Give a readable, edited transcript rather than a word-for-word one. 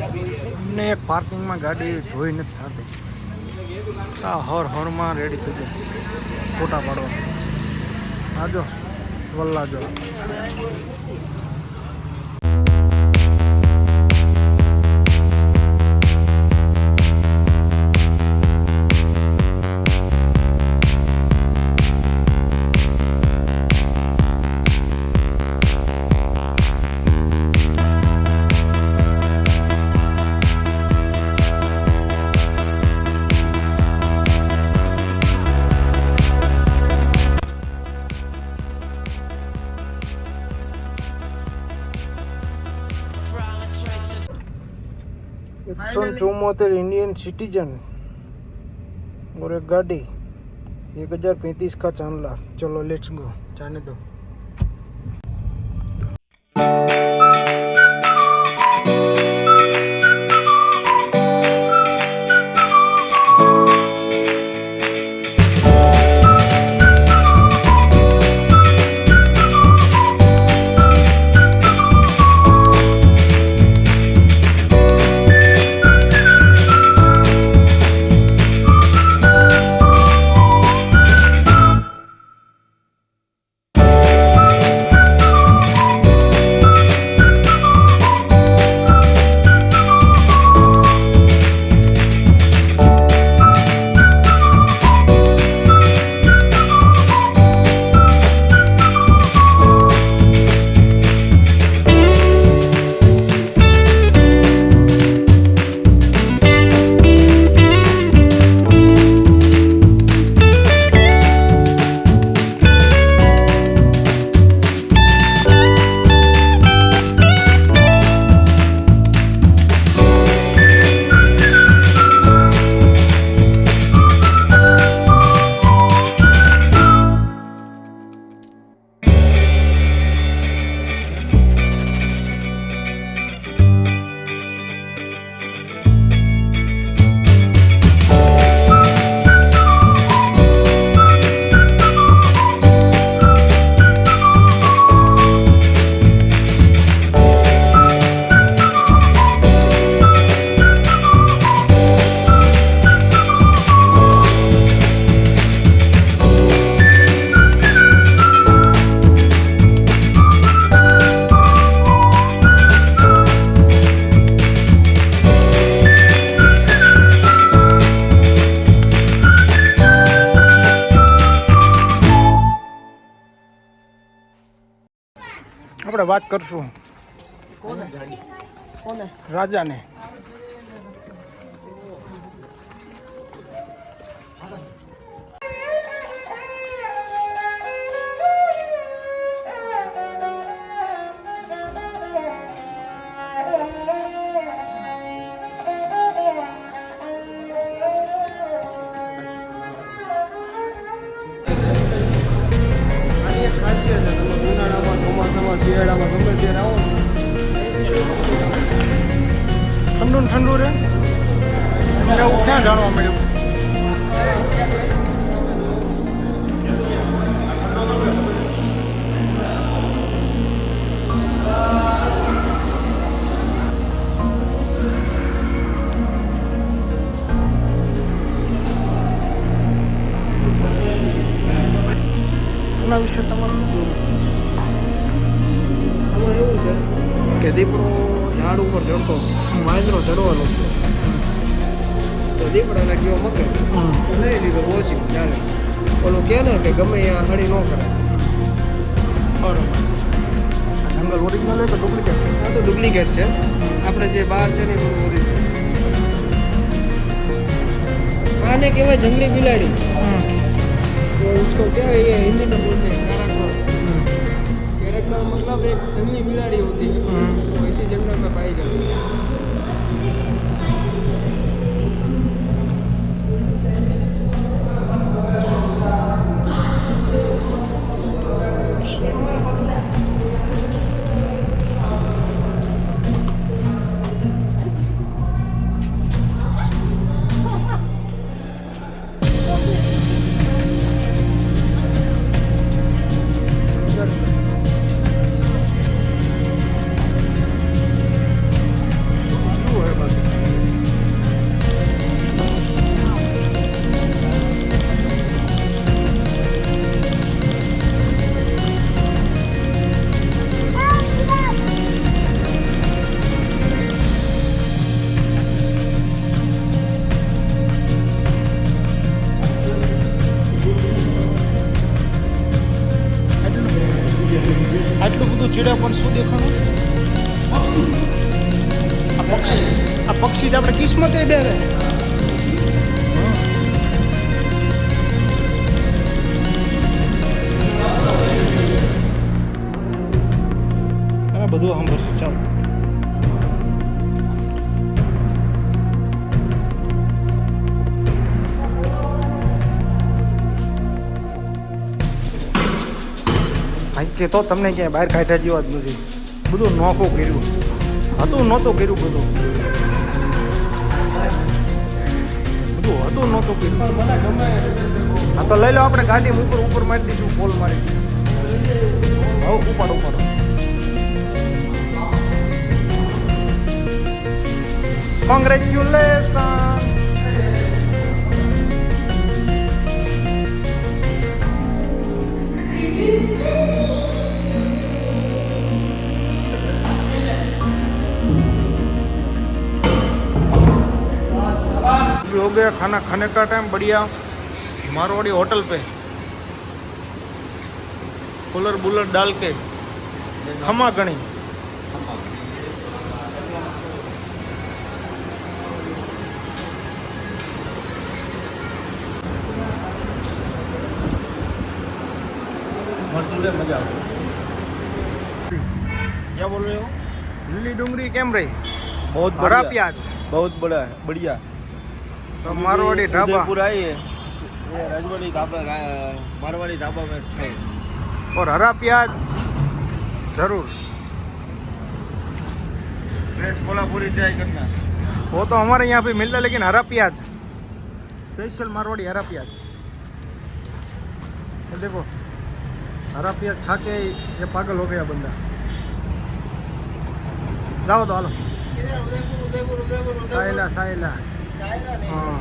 અમને એક પાર્કિંગમાં ગાડી જોઈ નથી થતી. હરમાં રેડી થઈ જાય ફોટા પાડવા. આજો વલ્લા જો. इंडियन सिटीजन और एक गाड़ी 1035 का चांदला. चलो लेट्स गो, जाने दो. આપણે વાત કરશું રાજાને. શિયાળામાં ગમે ત્યારે આવો ઠંડુ ને ઠંડુ રહે. એવું ક્યાં જાણવા મળ્યું? એના વિશે તમારું એવું છે કે દીપડો ઝાડ ઉપર ચડતો, વાંદરો ચડવાનો છે તો દીપડાને ગયો મકે લઈ લીધો ઓછી ચાલે. ઓલું કે ને કે ગમે ત્યાં હળી ન કરે. બરોબર. જંગલ ઓરિજિનલ છે કે ડુપ્લિકેટ? આ તો ડુપ્લિકેટ છે. આપણે જે બહાર છે ને એ બધું ઓરિજિનલ. આને કહેવાય જંગલી બિલાડી. तो उसको क्या है, ये हिंदी में बोलते हैं कैरेक्टर. कैरेक्टर मतलब एक जंगली बिलाड़ी होती है, वो इसी जंगल में पाई जाती है. પક્ષી જ આપણે કિસ્મતે બેરે. બધું સાંભળશે. ચાલો કે તો તમને ક્યાંય બહાર કાઢ્યા જેવા જ નથી. બધું નોખું કર્યું હતું, નહોતું કર્યું બધું નહોતું કર્યું. હા તો લઈ લો, આપણે ગાડી ઉપર મારી દઈશું. પોલ મારી હવે ઉપાડો. કોંગ્રેચ્યુલેશન. हो गया खाना खाने का टाइम. बढ़िया मारवाड़ी होटल पे कूलर बुलर डाल के खमा गणी. मजा. क्या बोल रहे हो? लिली डूंगरी केम रही? बहुत बड़ा प्याज, बहुत बड़ा है, बढ़िया. तो मारवाड़ी ढाबा पूरा ही है ये. राजवाड़ी ढाबा, मारवाड़ी ढाबा में है. और हरा प्याज जरूर. फ्रेश कोल्हापुरी ट्राई करना. वो तो हमारे यहाँ पे मिलता है, लेकिन हरा प्याज स्पेशल मारवाड़ी हरा प्याज. ये देखो हरा प्याज खा के ये पागल हो गया बंदा. जाओ तो हालो. साइला हाँ.